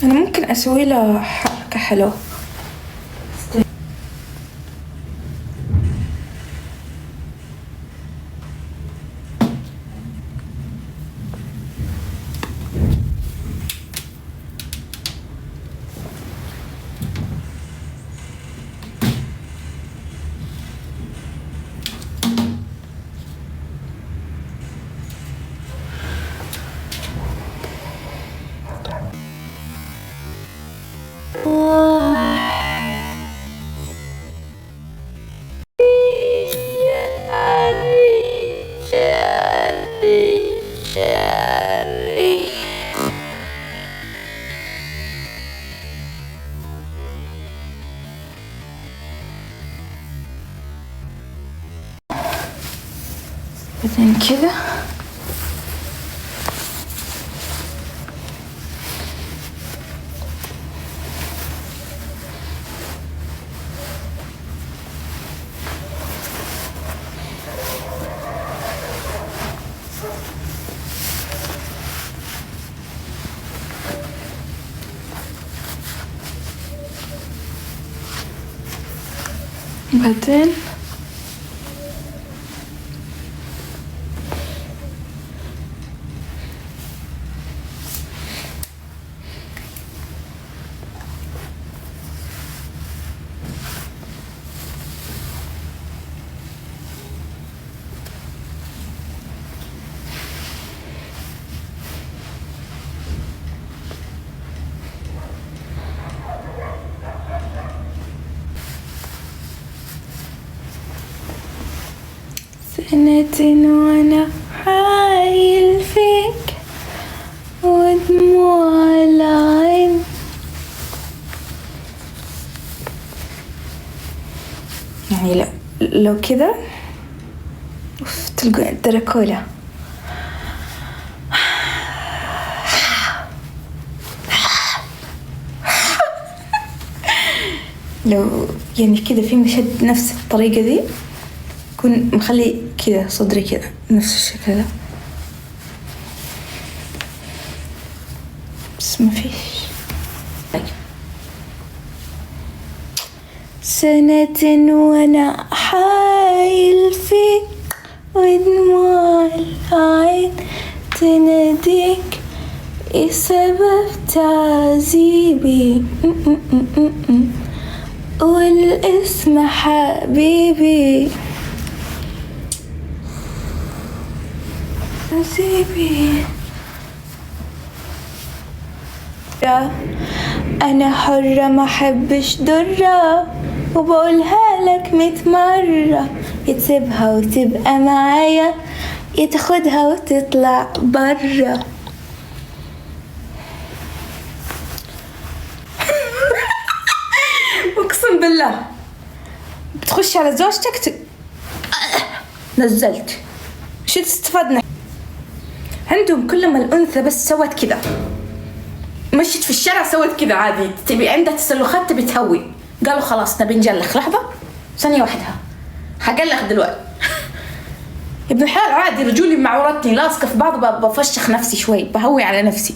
أنا ممكن أسوي له حركة حلوة. بعدين كذا بعدين سنة وأنا حايل فيك ودموع العين. يعني لو كذا تلقوا الدركولا لو يعني كذا في مشهد نفس الطريقة دي كون مخلي كذا صدري كذا نفس الشكل ده، بس ما فيش. سنة وأنا حايل فيك ودموع العين تناديك سبب تعذيبي والاسم حبيبي حبيبي. أنا حرة ما حبش ضرة وبقولها لك 100 مرة، يتسيبها وتبقى معايا يتاخدها وتطلع برا. اقسم بالله بتخش على زوجتك نزلت شو استفدنا؟ عندهم كل ما الأنثى بس سوت كذا مشيت في الشارع سوت كذا عادي تبي عندها تسلخات تبي تهوي، قالوا خلاص نبي نجلخ. لحظة ثانية واحدة حقلخ دلوقتي. ابن الحلال عادي رجولي مع عورتني لاصقة في بعض بفشخ نفسي شوي بهوي على نفسي.